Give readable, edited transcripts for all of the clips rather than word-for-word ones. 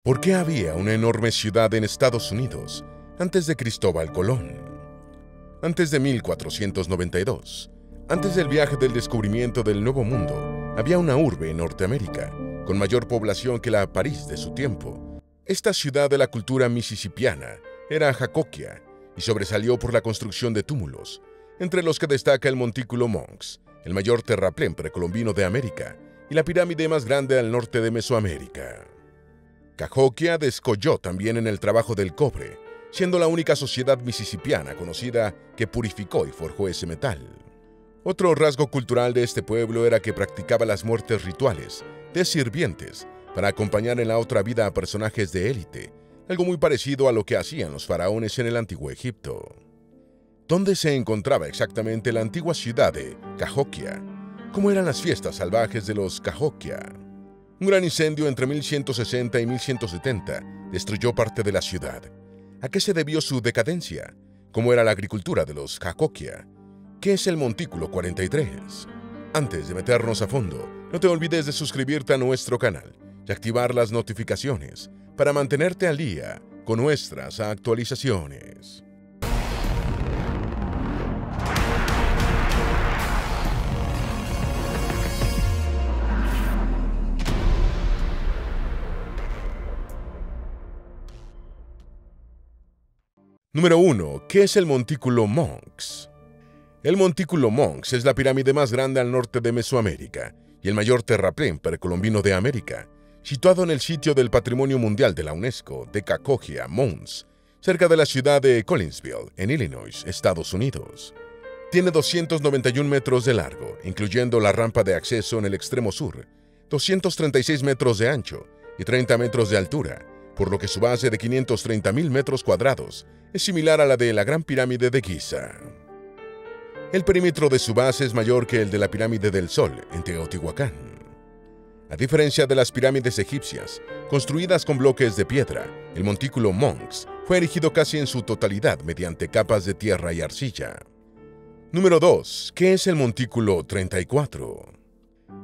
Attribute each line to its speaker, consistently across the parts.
Speaker 1: ¿Por qué había una enorme ciudad en Estados Unidos antes de Cristóbal Colón? Antes de 1492, antes del viaje del descubrimiento del Nuevo Mundo, había una urbe en Norteamérica, con mayor población que la París de su tiempo. Esta ciudad de la cultura mississippiana era Cahokia y sobresalió por la construcción de túmulos, entre los que destaca el Montículo Monks, el mayor terraplén precolombino de América y la pirámide más grande al norte de Mesoamérica. Cahokia descolló también en el trabajo del cobre, siendo la única sociedad mississippiana conocida que purificó y forjó ese metal. Otro rasgo cultural de este pueblo era que practicaba las muertes rituales de sirvientes para acompañar en la otra vida a personajes de élite, algo muy parecido a lo que hacían los faraones en el antiguo Egipto. ¿Dónde se encontraba exactamente la antigua ciudad de Cahokia? ¿Cómo eran las fiestas salvajes de los Cahokia? Un gran incendio entre 1160 y 1170 destruyó parte de la ciudad. ¿A qué se debió su decadencia? ¿Cómo era la agricultura de los Cahokia? ¿Qué es el Montículo 43? Antes de meternos a fondo, no te olvides de suscribirte a nuestro canal y activar las notificaciones para mantenerte al día con nuestras actualizaciones. Número 1. ¿Qué es el Montículo Monks? El Montículo Monks es la pirámide más grande al norte de Mesoamérica y el mayor terraplén precolombino de América, situado en el sitio del Patrimonio Mundial de la UNESCO de Cahokia, Mons, cerca de la ciudad de Collinsville, en Illinois, Estados Unidos. Tiene 291 metros de largo, incluyendo la rampa de acceso en el extremo sur, 236 metros de ancho y 30 metros de altura, por lo que su base de 530.000 metros cuadrados es similar a la de la Gran Pirámide de Giza. El perímetro de su base es mayor que el de la Pirámide del Sol en Teotihuacán. A diferencia de las pirámides egipcias, construidas con bloques de piedra, el Montículo Monks fue erigido casi en su totalidad mediante capas de tierra y arcilla. Número 2. ¿Qué es el Montículo 34?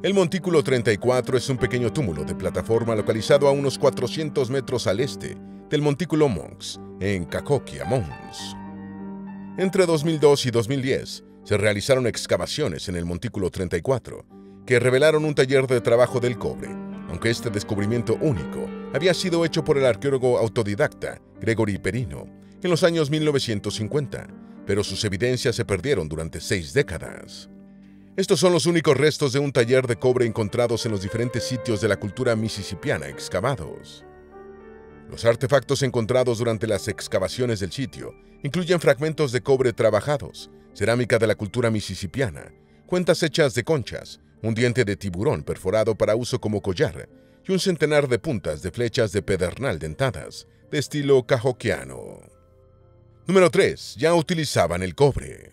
Speaker 1: El Montículo 34 es un pequeño túmulo de plataforma localizado a unos 400 metros al este del Montículo Monks, en Cahokia, Mons. Entre 2002 y 2010, se realizaron excavaciones en el Montículo 34, que revelaron un taller de trabajo del cobre, aunque este descubrimiento único había sido hecho por el arqueólogo autodidacta Gregory Perino en los años 1950, pero sus evidencias se perdieron durante 6 décadas. Estos son los únicos restos de un taller de cobre encontrados en los diferentes sitios de la cultura mississippiana excavados. Los artefactos encontrados durante las excavaciones del sitio incluyen fragmentos de cobre trabajados, cerámica de la cultura mississippiana, cuentas hechas de conchas, un diente de tiburón perforado para uso como collar y un centenar de puntas de flechas de pedernal dentadas, de estilo cahokiano. Número 3. Ya utilizaban el cobre.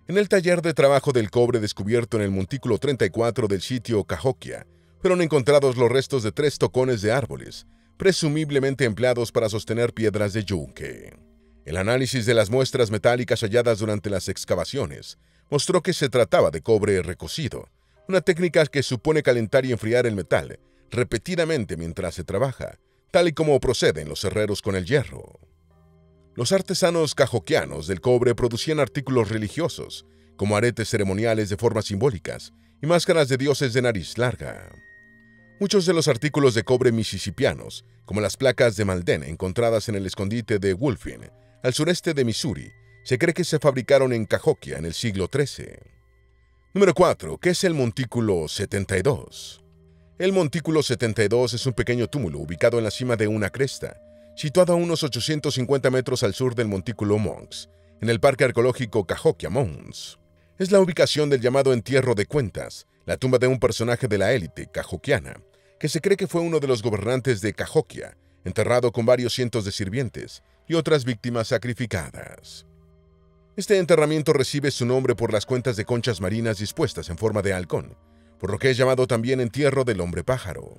Speaker 1: En el taller de trabajo del cobre descubierto en el Montículo 34 del sitio Cahokia, fueron encontrados los restos de 3 tocones de árboles, presumiblemente empleados para sostener piedras de yunque. El análisis de las muestras metálicas halladas durante las excavaciones mostró que se trataba de cobre recocido, una técnica que supone calentar y enfriar el metal repetidamente mientras se trabaja, tal y como proceden los herreros con el hierro. Los artesanos cahokianos del cobre producían artículos religiosos, como aretes ceremoniales de formas simbólicas y máscaras de dioses de nariz larga. Muchos de los artículos de cobre mississippianos, como las placas de Malden encontradas en el escondite de Wolfin, al sureste de Missouri, se cree que se fabricaron en Cahokia en el siglo XIII. Número 4. ¿Qué es el Montículo 72? El Montículo 72 es un pequeño túmulo ubicado en la cima de una cresta, situado a unos 850 metros al sur del Montículo Monks, en el Parque Arqueológico Cahokia Mons. Es la ubicación del llamado entierro de cuentas, la tumba de un personaje de la élite cahokiana, que se cree que fue uno de los gobernantes de Cahokia, enterrado con varios cientos de sirvientes y otras víctimas sacrificadas. Este enterramiento recibe su nombre por las cuentas de conchas marinas dispuestas en forma de halcón, por lo que es llamado también entierro del hombre pájaro.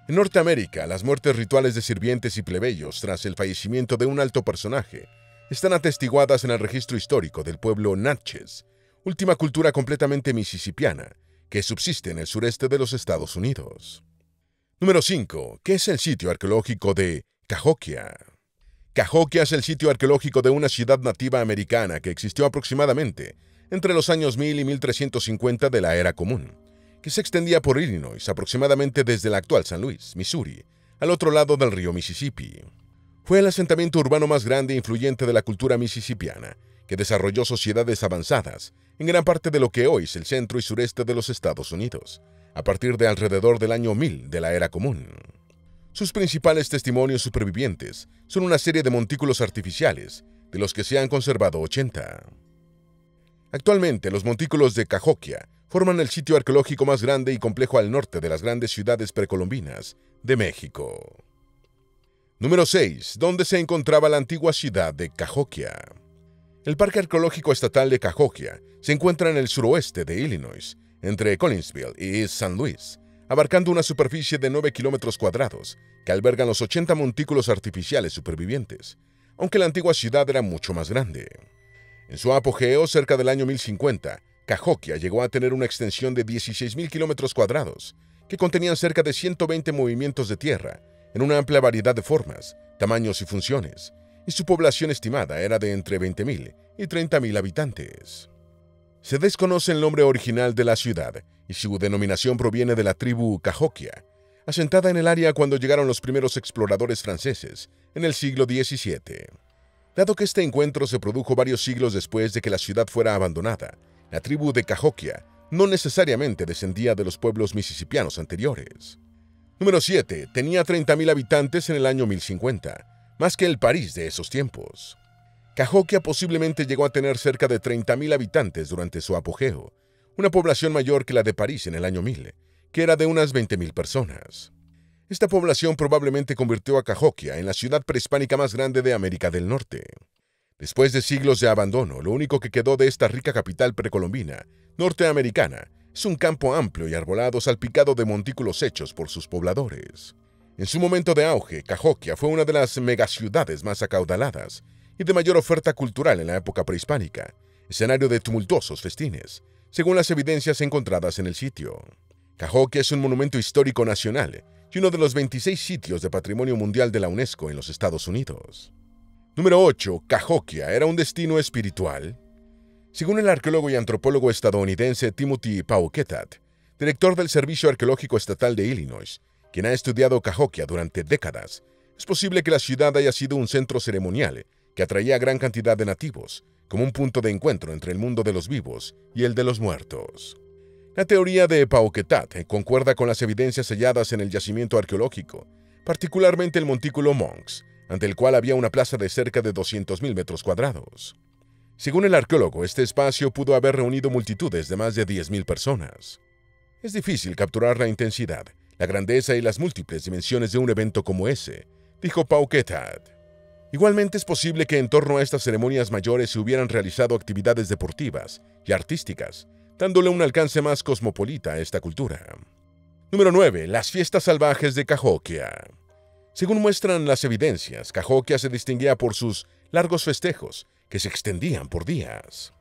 Speaker 1: En Norteamérica, las muertes rituales de sirvientes y plebeyos tras el fallecimiento de un alto personaje están atestiguadas en el registro histórico del pueblo Natchez, última cultura completamente mississippiana que subsiste en el sureste de los Estados Unidos. Número 5. ¿Qué es el sitio arqueológico de Cahokia? Cahokia es el sitio arqueológico de una ciudad nativa americana que existió aproximadamente entre los años 1000 y 1350 de la Era Común, que se extendía por Illinois aproximadamente desde el actual San Luis, Missouri, al otro lado del río Mississippi. Fue el asentamiento urbano más grande e influyente de la cultura mississippiana, que desarrolló sociedades avanzadas en gran parte de lo que hoy es el centro y sureste de los Estados Unidos, a partir de alrededor del año 1000 de la Era Común. Sus principales testimonios supervivientes son una serie de montículos artificiales, de los que se han conservado 80. Actualmente, los montículos de Cahokia forman el sitio arqueológico más grande y complejo al norte de las grandes ciudades precolombinas de México. Número 6. ¿Dónde se encontraba la antigua ciudad de Cahokia? El Parque Arqueológico Estatal de Cahokia se encuentra en el suroeste de Illinois, entre Collinsville y East St. Louis, abarcando una superficie de 9 kilómetros cuadrados, que albergan los 80 montículos artificiales supervivientes, aunque la antigua ciudad era mucho más grande. En su apogeo, cerca del año 1050, Cahokia llegó a tener una extensión de 16.000 kilómetros cuadrados, que contenían cerca de 120 movimientos de tierra, en una amplia variedad de formas, tamaños y funciones, y su población estimada era de entre 20.000 y 30.000 habitantes. Se desconoce el nombre original de la ciudad, y su denominación proviene de la tribu Cahokia, asentada en el área cuando llegaron los primeros exploradores franceses, en el siglo XVII. Dado que este encuentro se produjo varios siglos después de que la ciudad fuera abandonada, la tribu de Cahokia no necesariamente descendía de los pueblos mississippianos anteriores. Número 7. Tenía 30.000 habitantes en el año 1050, más que el París de esos tiempos. Cahokia posiblemente llegó a tener cerca de 30.000 habitantes durante su apogeo, una población mayor que la de París en el año 1000, que era de unas 20.000 personas. Esta población probablemente convirtió a Cahokia en la ciudad prehispánica más grande de América del Norte. Después de siglos de abandono, lo único que quedó de esta rica capital precolombina, norteamericana, es un campo amplio y arbolado salpicado de montículos hechos por sus pobladores. En su momento de auge, Cahokia fue una de las megaciudades más acaudaladas y de mayor oferta cultural en la época prehispánica, escenario de tumultuosos festines, según las evidencias encontradas en el sitio. Cahokia es un monumento histórico nacional y uno de los 26 sitios de Patrimonio Mundial de la UNESCO en los Estados Unidos. Número 8. ¿Cahokia era un destino espiritual? Según el arqueólogo y antropólogo estadounidense Timothy Pauketat, director del Servicio Arqueológico Estatal de Illinois, quien ha estudiado Cahokia durante décadas, es posible que la ciudad haya sido un centro ceremonial que atraía a gran cantidad de nativos, como un punto de encuentro entre el mundo de los vivos y el de los muertos. La teoría de Pauketat concuerda con las evidencias halladas en el yacimiento arqueológico, particularmente el montículo Monks, ante el cual había una plaza de cerca de 200.000 metros cuadrados. Según el arqueólogo, este espacio pudo haber reunido multitudes de más de 10.000 personas. Es difícil capturar la intensidad, la grandeza y las múltiples dimensiones de un evento como ese, dijo Pauketat. Igualmente es posible que en torno a estas ceremonias mayores se hubieran realizado actividades deportivas y artísticas, dándole un alcance más cosmopolita a esta cultura. Número 9. Las fiestas salvajes de Cahokia. Según muestran las evidencias, Cahokia se distinguía por sus largos festejos, que se extendían por días.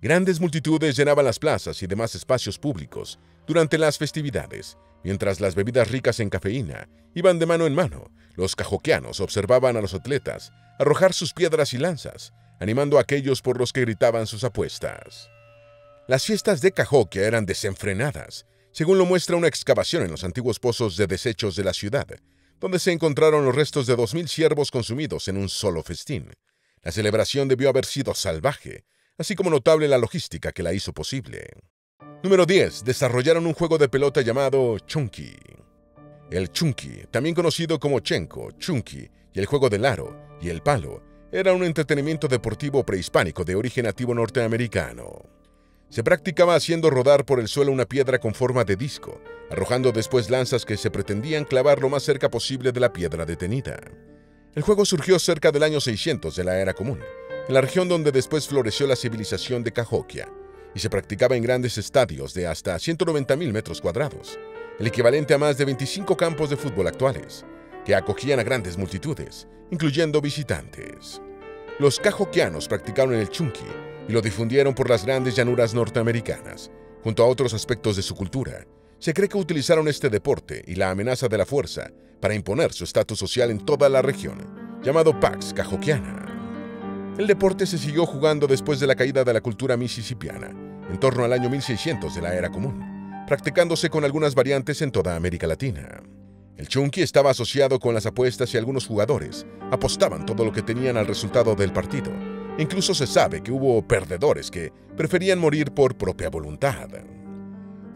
Speaker 1: Grandes multitudes llenaban las plazas y demás espacios públicos durante las festividades, mientras las bebidas ricas en cafeína iban de mano en mano. Los cahokianos observaban a los atletas arrojar sus piedras y lanzas, animando a aquellos por los que gritaban sus apuestas. Las fiestas de Cahokia eran desenfrenadas, según lo muestra una excavación en los antiguos pozos de desechos de la ciudad, donde se encontraron los restos de 2.000 ciervos consumidos en un solo festín. La celebración debió haber sido salvaje, así como notable la logística que la hizo posible. Número 10. Desarrollaron un juego de pelota llamado Chunky. El Chunky, también conocido como Chenco, Chunky y el juego del aro y el palo, era un entretenimiento deportivo prehispánico de origen nativo norteamericano. Se practicaba haciendo rodar por el suelo una piedra con forma de disco, arrojando después lanzas que se pretendían clavar lo más cerca posible de la piedra detenida. El juego surgió cerca del año 600 de la Era Común, en la región donde después floreció la civilización de Cahokia, y se practicaba en grandes estadios de hasta 190.000 metros cuadrados, el equivalente a más de 25 campos de fútbol actuales, que acogían a grandes multitudes, incluyendo visitantes. Los cahokianos practicaron el chunky y lo difundieron por las grandes llanuras norteamericanas, junto a otros aspectos de su cultura, Se cree que utilizaron este deporte y la amenaza de la fuerza para imponer su estatus social en toda la región, llamado Pax Cahokiana. El deporte se siguió jugando después de la caída de la cultura mississippiana, en torno al año 1600 de la era común, practicándose con algunas variantes en toda América Latina. El chunky estaba asociado con las apuestas y algunos jugadores apostaban todo lo que tenían al resultado del partido. Incluso se sabe que hubo perdedores que preferían morir por propia voluntad.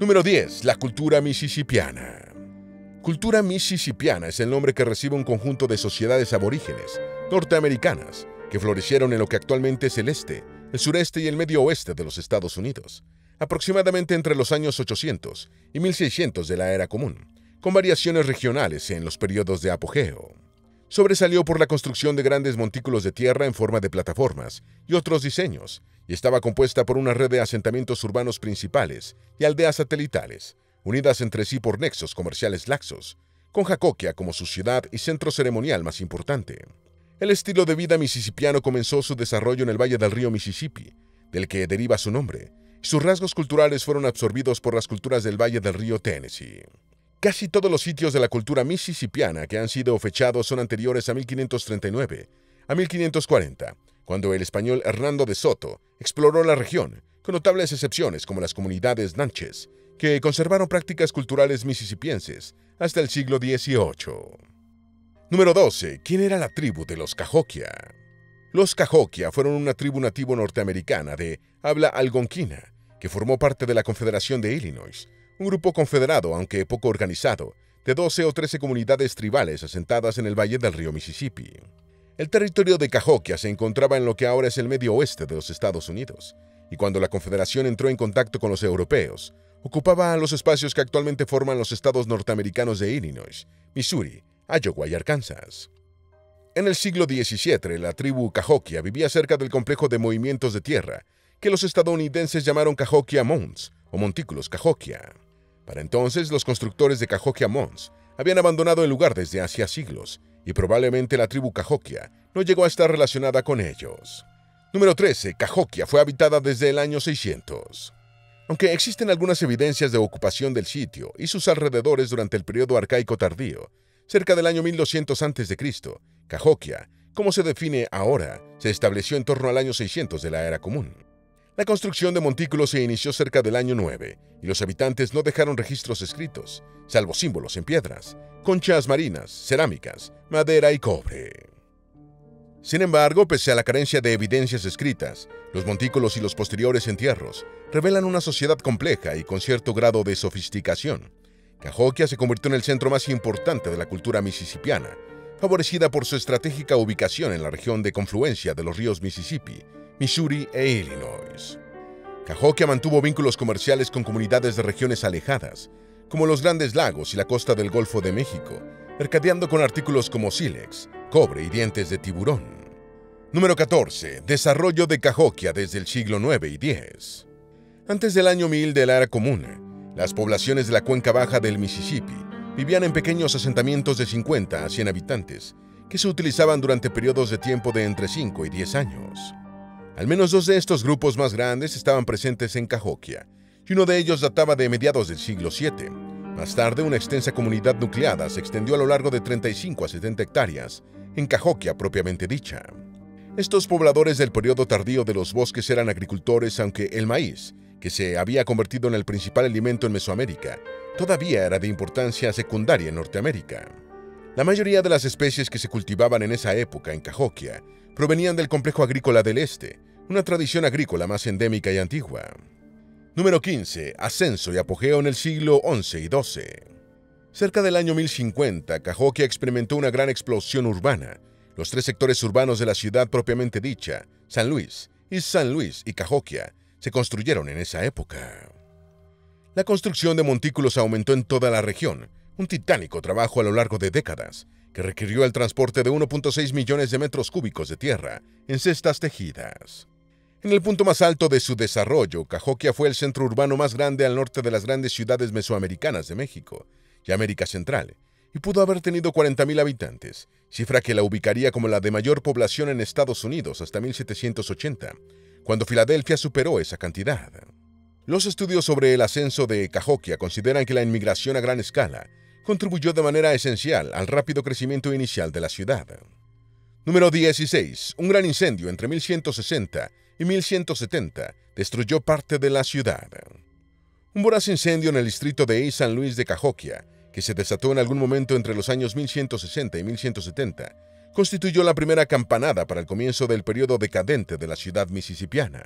Speaker 1: Número 10. La cultura mississippiana. Cultura mississippiana es el nombre que recibe un conjunto de sociedades aborígenes norteamericanas que florecieron en lo que actualmente es el este, el sureste y el medio oeste de los Estados Unidos, aproximadamente entre los años 800 y 1600 de la era común, con variaciones regionales en los periodos de apogeo. Sobresalió por la construcción de grandes montículos de tierra en forma de plataformas y otros diseños, y estaba compuesta por una red de asentamientos urbanos principales y aldeas satelitales, unidas entre sí por nexos comerciales laxos, con Cahokia como su ciudad y centro ceremonial más importante. El estilo de vida mississippiano comenzó su desarrollo en el valle del río Mississippi, del que deriva su nombre, y sus rasgos culturales fueron absorbidos por las culturas del valle del río Tennessee. Casi todos los sitios de la cultura mississippiana que han sido fechados son anteriores a 1539 a 1540, cuando el español Hernando de Soto exploró la región, con notables excepciones como las comunidades Natchez, que conservaron prácticas culturales mississippienses hasta el siglo XVIII. Número 12. ¿Quién era la tribu de los Cahokia? Los Cahokia fueron una tribu nativo norteamericana de habla algonquina, que formó parte de la Confederación de Illinois, un grupo confederado, aunque poco organizado, de 12 o 13 comunidades tribales asentadas en el valle del río Mississippi. El territorio de Cahokia se encontraba en lo que ahora es el medio oeste de los Estados Unidos, y cuando la Confederación entró en contacto con los europeos, ocupaba los espacios que actualmente forman los estados norteamericanos de Illinois, Missouri, Iowa y Arkansas. En el siglo XVII, la tribu Cahokia vivía cerca del complejo de movimientos de tierra, que los estadounidenses llamaron Cahokia Mounds, o montículos Cahokia. Para entonces, los constructores de Cahokia Mounds habían abandonado el lugar desde hacía siglos, y probablemente la tribu Cahokia no llegó a estar relacionada con ellos. Número 13. Cahokia fue habitada desde el año 600. Aunque existen algunas evidencias de ocupación del sitio y sus alrededores durante el periodo arcaico tardío, cerca del año 1200 a.C., Cahokia, como se define ahora, se estableció en torno al año 600 de la era común. La construcción de montículos se inició cerca del año 9, y los habitantes no dejaron registros escritos, salvo símbolos en piedras, conchas marinas, cerámicas, madera y cobre. Sin embargo, pese a la carencia de evidencias escritas, los montículos y los posteriores entierros revelan una sociedad compleja y con cierto grado de sofisticación. Cahokia se convirtió en el centro más importante de la cultura mississippiana, favorecida por su estratégica ubicación en la región de confluencia de los ríos Mississippi, Missouri e Illinois. Cahokia mantuvo vínculos comerciales con comunidades de regiones alejadas, como los Grandes Lagos y la costa del Golfo de México, mercadeando con artículos como sílex, cobre y dientes de tiburón. Número 14. Desarrollo de Cahokia desde el siglo IX y X. Antes del año 1000 de la era común, las poblaciones de la cuenca baja del Mississippi vivían en pequeños asentamientos de 50 a 100 habitantes, que se utilizaban durante periodos de tiempo de entre 5 y 10 años. Al menos dos de estos grupos más grandes estaban presentes en Cahokia, y uno de ellos databa de mediados del siglo VII. Más tarde, una extensa comunidad nucleada se extendió a lo largo de 35 a 70 hectáreas, en Cahokia propiamente dicha. Estos pobladores del periodo tardío de los bosques eran agricultores, aunque el maíz, que se había convertido en el principal alimento en Mesoamérica, todavía era de importancia secundaria en Norteamérica. La mayoría de las especies que se cultivaban en esa época en Cahokia provenían del complejo agrícola del este, una tradición agrícola más endémica y antigua. Número 15. Ascenso y apogeo en el siglo XI y XII. Cerca del año 1050, Cahokia experimentó una gran explosión urbana. Los tres sectores urbanos de la ciudad propiamente dicha, San Luis, East San Luis y Cahokia, se construyeron en esa época. La construcción de montículos aumentó en toda la región, un titánico trabajo a lo largo de décadas, que requirió el transporte de 1.6 millones de metros cúbicos de tierra en cestas tejidas. En el punto más alto de su desarrollo, Cahokia fue el centro urbano más grande al norte de las grandes ciudades mesoamericanas de México y América Central, y pudo haber tenido 40,000 habitantes, cifra que la ubicaría como la de mayor población en Estados Unidos hasta 1780, cuando Filadelfia superó esa cantidad. Los estudios sobre el ascenso de Cahokia consideran que la inmigración a gran escala contribuyó de manera esencial al rápido crecimiento inicial de la ciudad. Número 16. Un gran incendio entre 1160 y 1170 destruyó parte de la ciudad. Un voraz incendio en el distrito de San Luis de Cahokia, que se desató en algún momento entre los años 1160 y 1170, constituyó la primera campanada para el comienzo del periodo decadente de la ciudad mississippiana.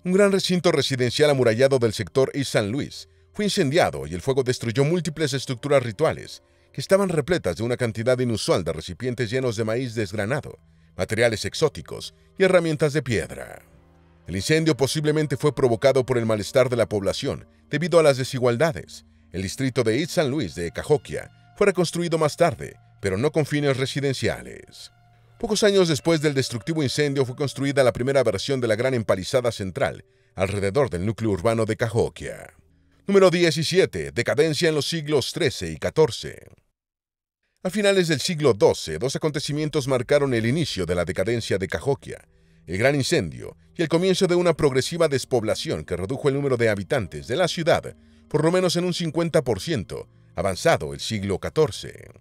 Speaker 1: Un gran recinto residencial amurallado del sector East San Luis fue incendiado y el fuego destruyó múltiples estructuras rituales que estaban repletas de una cantidad inusual de recipientes llenos de maíz desgranado, materiales exóticos y herramientas de piedra. El incendio posiblemente fue provocado por el malestar de la población debido a las desigualdades. El distrito de East San Luis de Cahokia fue reconstruido más tarde, pero no con fines residenciales. Pocos años después del destructivo incendio fue construida la primera versión de la gran empalizada central alrededor del núcleo urbano de Cahokia. Número 17. Decadencia en los siglos XIII y XIV. A finales del siglo XII, dos acontecimientos marcaron el inicio de la decadencia de Cahokia: el gran incendio y el comienzo de una progresiva despoblación que redujo el número de habitantes de la ciudad por lo menos en un 50%, avanzado el siglo XIV.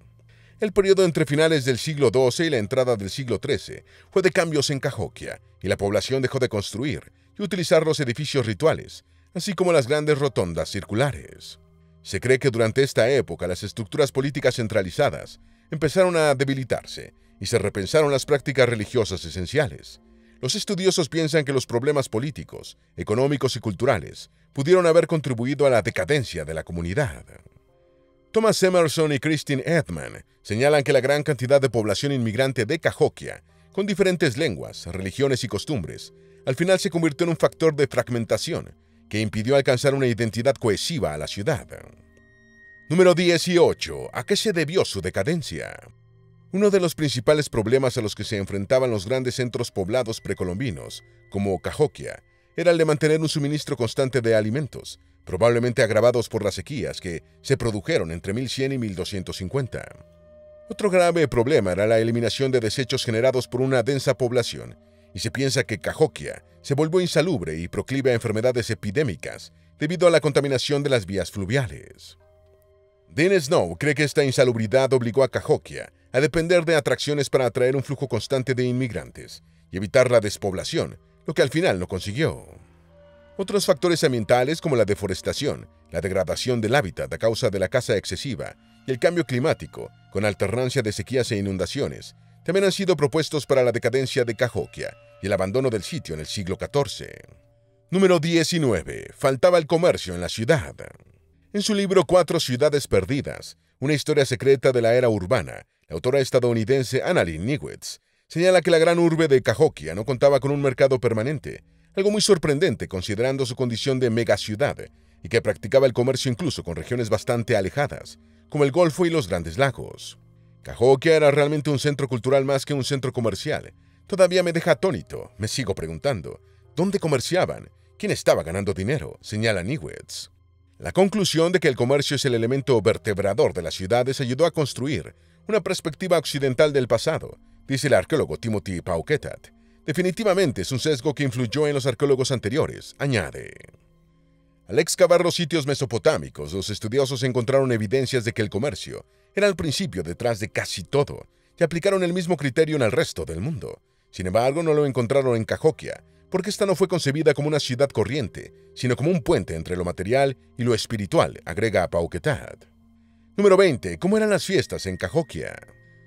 Speaker 1: El periodo entre finales del siglo XII y la entrada del siglo XIII fue de cambios en Cahokia, y la población dejó de construir y utilizar los edificios rituales, así como las grandes rotondas circulares. Se cree que durante esta época las estructuras políticas centralizadas empezaron a debilitarse y se repensaron las prácticas religiosas esenciales. Los estudiosos piensan que los problemas políticos, económicos y culturales pudieron haber contribuido a la decadencia de la comunidad. Thomas Emerson y Christine Edman señalan que la gran cantidad de población inmigrante de Cahokia, con diferentes lenguas, religiones y costumbres, al final se convirtió en un factor de fragmentación que impidió alcanzar una identidad cohesiva a la ciudad. Número 18. ¿A qué se debió su decadencia? Uno de los principales problemas a los que se enfrentaban los grandes centros poblados precolombinos, como Cahokia, era el de mantener un suministro constante de alimentos, probablemente agravados por las sequías que se produjeron entre 1100 y 1250. Otro grave problema era la eliminación de desechos generados por una densa población, y se piensa que Cahokia se volvió insalubre y proclive a enfermedades epidémicas debido a la contaminación de las vías fluviales. Dean Snow cree que esta insalubridad obligó a Cahokia a depender de atracciones para atraer un flujo constante de inmigrantes y evitar la despoblación, lo que al final no consiguió. Otros factores ambientales como la deforestación, la degradación del hábitat a causa de la caza excesiva y el cambio climático, con alternancia de sequías e inundaciones, también han sido propuestos para la decadencia de Cahokia y el abandono del sitio en el siglo XIV. Número 19. Faltaba el comercio en la ciudad. En su libro 4 ciudades perdidas, una historia secreta de la era urbana, la autora estadounidense Annalyn Newitz señala que la gran urbe de Cahokia no contaba con un mercado permanente, algo muy sorprendente considerando su condición de megaciudad, y que practicaba el comercio incluso con regiones bastante alejadas, como el Golfo y los Grandes Lagos. Cahokia era realmente un centro cultural más que un centro comercial. Todavía me deja atónito, me sigo preguntando, ¿dónde comerciaban? ¿Quién estaba ganando dinero?, señala Newitz. La conclusión de que el comercio es el elemento vertebrador de las ciudades ayudó a construir una perspectiva occidental del pasado, dice el arqueólogo Timothy Pauketat. Definitivamente es un sesgo que influyó en los arqueólogos anteriores, añade. Al excavar los sitios mesopotámicos, los estudiosos encontraron evidencias de que el comercio era al principio detrás de casi todo, y aplicaron el mismo criterio en el resto del mundo. Sin embargo, no lo encontraron en Cahokia, porque esta no fue concebida como una ciudad corriente, sino como un puente entre lo material y lo espiritual, agrega Pauketat. Número 20. ¿Cómo eran las fiestas en Cahokia?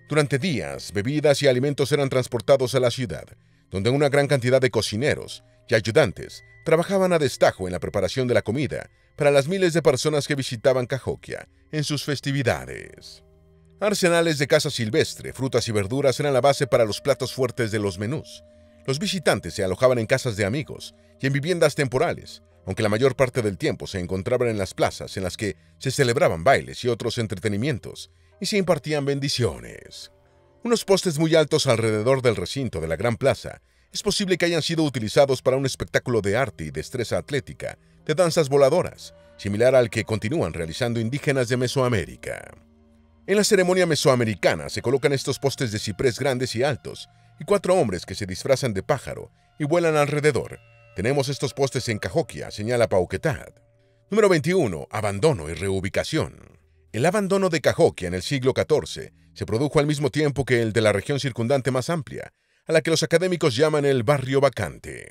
Speaker 1: Durante días, bebidas y alimentos eran transportados a la ciudad, donde una gran cantidad de cocineros y ayudantes trabajaban a destajo en la preparación de la comida para las miles de personas que visitaban Cahokia en sus festividades. Arsenales de caza silvestre, frutas y verduras eran la base para los platos fuertes de los menús. Los visitantes se alojaban en casas de amigos y en viviendas temporales, aunque la mayor parte del tiempo se encontraban en las plazas en las que se celebraban bailes y otros entretenimientos y se impartían bendiciones. Unos postes muy altos alrededor del recinto de la gran plaza es posible que hayan sido utilizados para un espectáculo de arte y destreza atlética, de danzas voladoras, similar al que continúan realizando indígenas de Mesoamérica. En la ceremonia mesoamericana se colocan estos postes de ciprés grandes y altos, y 4 hombres que se disfrazan de pájaro y vuelan alrededor, Tenemos estos postes en Cahokia, señala Pauquetad. Número 21. Abandono y reubicación. El abandono de Cahokia en el siglo XIV se produjo al mismo tiempo que el de la región circundante más amplia, a la que los académicos llaman el barrio vacante.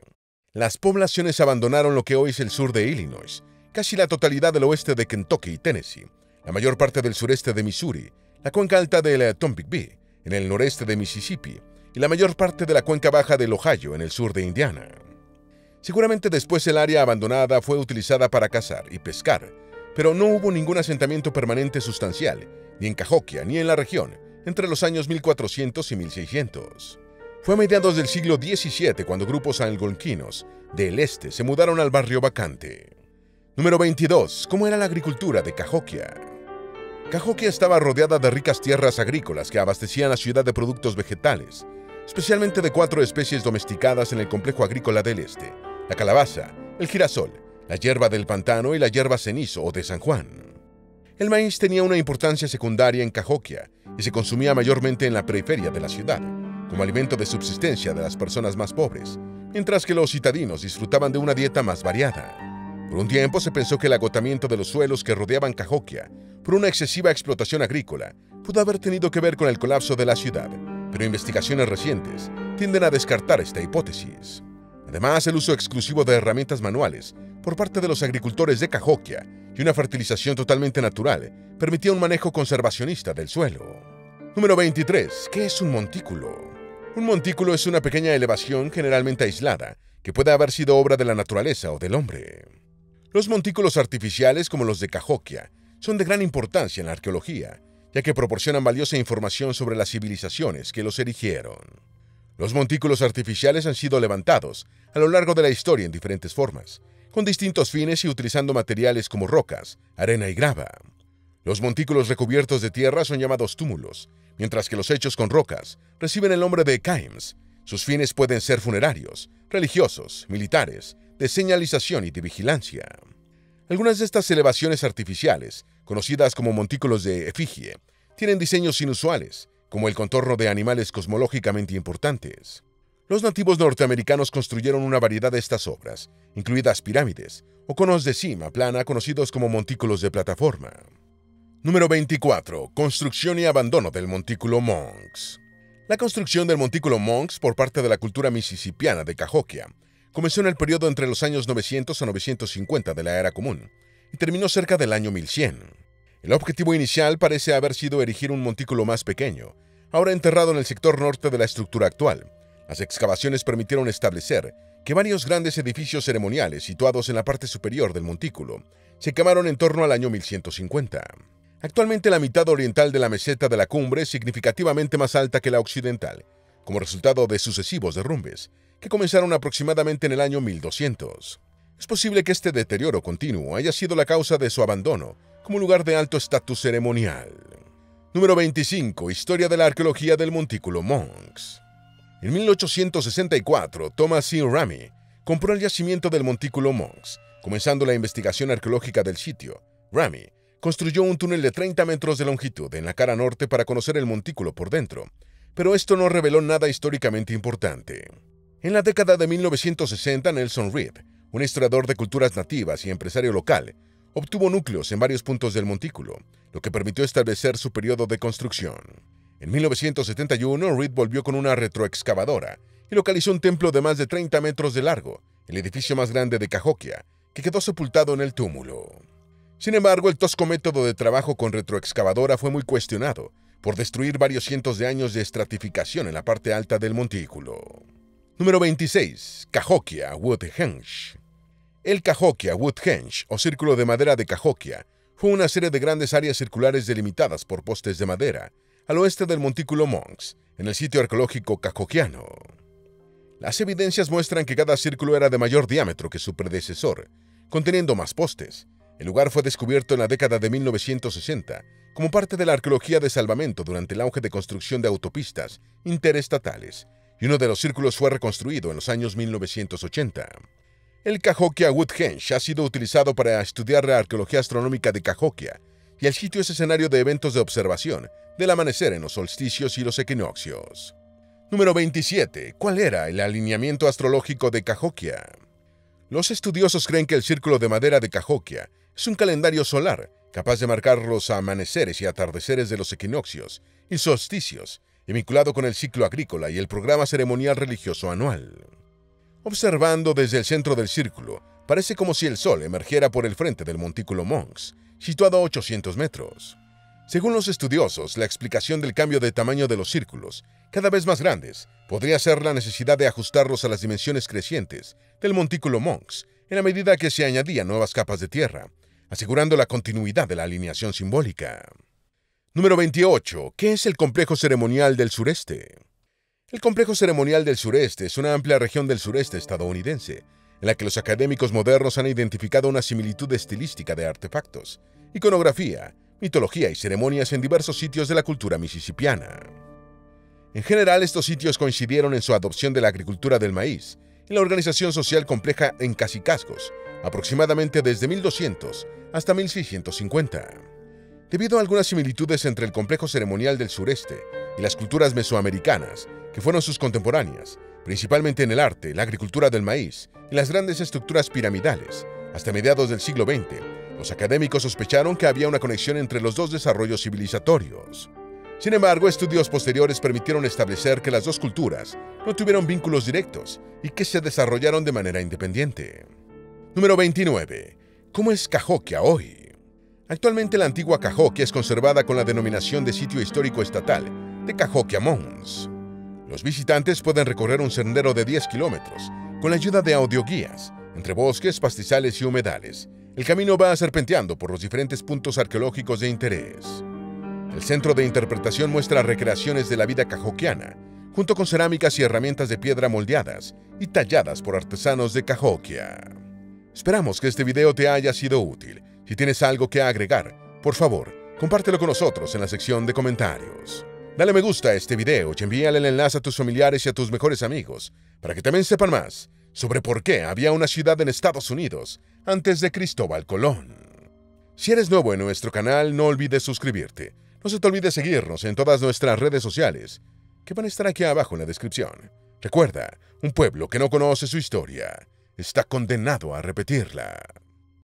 Speaker 1: Las poblaciones abandonaron lo que hoy es el sur de Illinois, casi la totalidad del oeste de Kentucky y Tennessee, la mayor parte del sureste de Missouri, la cuenca alta del Tombigbee, en el noreste de Mississippi, y la mayor parte de la cuenca baja del Ohio, en el sur de Indiana. Seguramente después el área abandonada fue utilizada para cazar y pescar, pero no hubo ningún asentamiento permanente sustancial, ni en Cahokia ni en la región, entre los años 1400 y 1600. Fue a mediados del siglo XVII cuando grupos algonquinos del este se mudaron al barrio vacante. Número 22. ¿Cómo era la agricultura de Cahokia? Cahokia estaba rodeada de ricas tierras agrícolas que abastecían la ciudad de productos vegetales, especialmente de 4 especies domesticadas en el complejo agrícola del este: la calabaza, el girasol, la hierba del pantano y la hierba cenizo o de San Juan. El maíz tenía una importancia secundaria en Cahokia y se consumía mayormente en la periferia de la ciudad, como alimento de subsistencia de las personas más pobres, mientras que los citadinos disfrutaban de una dieta más variada. Por un tiempo se pensó que el agotamiento de los suelos que rodeaban Cahokia por una excesiva explotación agrícola pudo haber tenido que ver con el colapso de la ciudad, pero investigaciones recientes tienden a descartar esta hipótesis. Además, el uso exclusivo de herramientas manuales por parte de los agricultores de Cahokia y una fertilización totalmente natural permitía un manejo conservacionista del suelo. Número 23. ¿Qué es un montículo? Un montículo es una pequeña elevación generalmente aislada que puede haber sido obra de la naturaleza o del hombre. Los montículos artificiales, como los de Cahokia, son de gran importancia en la arqueología, ya que proporcionan valiosa información sobre las civilizaciones que los erigieron. Los montículos artificiales han sido levantados a lo largo de la historia en diferentes formas, con distintos fines y utilizando materiales como rocas, arena y grava. Los montículos recubiertos de tierra son llamados túmulos, mientras que los hechos con rocas reciben el nombre de caims. Sus fines pueden ser funerarios, religiosos, militares, de señalización y de vigilancia. Algunas de estas elevaciones artificiales, conocidas como montículos de efigie, tienen diseños inusuales, como el contorno de animales cosmológicamente importantes. Los nativos norteamericanos construyeron una variedad de estas obras, incluidas pirámides o conos de cima plana conocidos como montículos de plataforma. Número 24. Construcción y abandono del montículo Monks. La construcción del montículo Monks por parte de la cultura mississippiana de Cahokia comenzó en el periodo entre los años 900 a 950 de la Era Común y terminó cerca del año 1100. El objetivo inicial parece haber sido erigir un montículo más pequeño, ahora enterrado en el sector norte de la estructura actual. Las excavaciones permitieron establecer que varios grandes edificios ceremoniales situados en la parte superior del montículo se quemaron en torno al año 1150. Actualmente la mitad oriental de la meseta de la cumbre es significativamente más alta que la occidental, como resultado de sucesivos derrumbes, que comenzaron aproximadamente en el año 1200. Es posible que este deterioro continuo haya sido la causa de su abandono como lugar de alto estatus ceremonial. Número 25. Historia de la arqueología del montículo Monks. En 1864, Thomas C. Ramey compró el yacimiento del montículo Monks. Comenzando la investigación arqueológica del sitio, Ramey construyó un túnel de 30 metros de longitud en la cara norte para conocer el montículo por dentro, pero esto no reveló nada históricamente importante. En la década de 1960, Nelson Reed, un historiador de culturas nativas y empresario local, obtuvo núcleos en varios puntos del montículo, lo que permitió establecer su periodo de construcción. En 1971, Reed volvió con una retroexcavadora y localizó un templo de más de 30 metros de largo, el edificio más grande de Cahokia, que quedó sepultado en el túmulo. Sin embargo, el tosco método de trabajo con retroexcavadora fue muy cuestionado por destruir varios cientos de años de estratificación en la parte alta del montículo. Número 26. Cahokia Woodhenge. El Cahokia Woodhenge, o Círculo de Madera de Cahokia, fue una serie de grandes áreas circulares delimitadas por postes de madera al oeste del montículo Monks, en el sitio arqueológico cahokiano. Las evidencias muestran que cada círculo era de mayor diámetro que su predecesor, conteniendo más postes. El lugar fue descubierto en la década de 1960 como parte de la arqueología de salvamento durante el auge de construcción de autopistas interestatales, y uno de los círculos fue reconstruido en los años 1980. El Cahokia Woodhenge ha sido utilizado para estudiar la arqueología astronómica de Cahokia, y el sitio es escenario de eventos de observación del amanecer en los solsticios y los equinoccios. Número 27. ¿Cuál era el alineamiento astrológico de Cahokia? Los estudiosos creen que el círculo de madera de Cahokia es un calendario solar capaz de marcar los amaneceres y atardeceres de los equinoccios y solsticios, y vinculado con el ciclo agrícola y el programa ceremonial religioso anual. Observando desde el centro del círculo, parece como si el Sol emergiera por el frente del montículo Mons, situado a 800 metros. Según los estudiosos, la explicación del cambio de tamaño de los círculos, cada vez más grandes, podría ser la necesidad de ajustarlos a las dimensiones crecientes del montículo Mons, en la medida que se añadían nuevas capas de tierra, asegurando la continuidad de la alineación simbólica. Número 28. ¿Qué es el Complejo Ceremonial del Sureste? El Complejo Ceremonial del Sureste es una amplia región del sureste estadounidense, en la que los académicos modernos han identificado una similitud estilística de artefactos, iconografía, mitología y ceremonias en diversos sitios de la cultura mississippiana. En general, estos sitios coincidieron en su adopción de la agricultura del maíz y la organización social compleja en cacicazgos, aproximadamente desde 1200 hasta 1650. Debido a algunas similitudes entre el complejo ceremonial del sureste y las culturas mesoamericanas, que fueron sus contemporáneas, principalmente en el arte, la agricultura del maíz y las grandes estructuras piramidales, hasta mediados del siglo XX, los académicos sospecharon que había una conexión entre los dos desarrollos civilizatorios. Sin embargo, estudios posteriores permitieron establecer que las dos culturas no tuvieron vínculos directos y que se desarrollaron de manera independiente. Número 29. ¿Cómo es Cahokia hoy? Actualmente la antigua Cahokia es conservada con la denominación de Sitio Histórico Estatal de Cahokia Mounds. Los visitantes pueden recorrer un sendero de 10 kilómetros con la ayuda de audioguías, entre bosques, pastizales y humedales. El camino va serpenteando por los diferentes puntos arqueológicos de interés. El centro de interpretación muestra recreaciones de la vida cahokiana, junto con cerámicas y herramientas de piedra moldeadas y talladas por artesanos de Cahokia. Esperamos que este video te haya sido útil. Si tienes algo que agregar, por favor, compártelo con nosotros en la sección de comentarios. Dale me gusta a este video y envíale el enlace a tus familiares y a tus mejores amigos, para que también sepan más sobre por qué había una ciudad en Estados Unidos antes de Cristóbal Colón. Si eres nuevo en nuestro canal, no olvides suscribirte. No se te olvide seguirnos en todas nuestras redes sociales, que van a estar aquí abajo en la descripción. Recuerda, un pueblo que no conoce su historia está condenado a repetirla.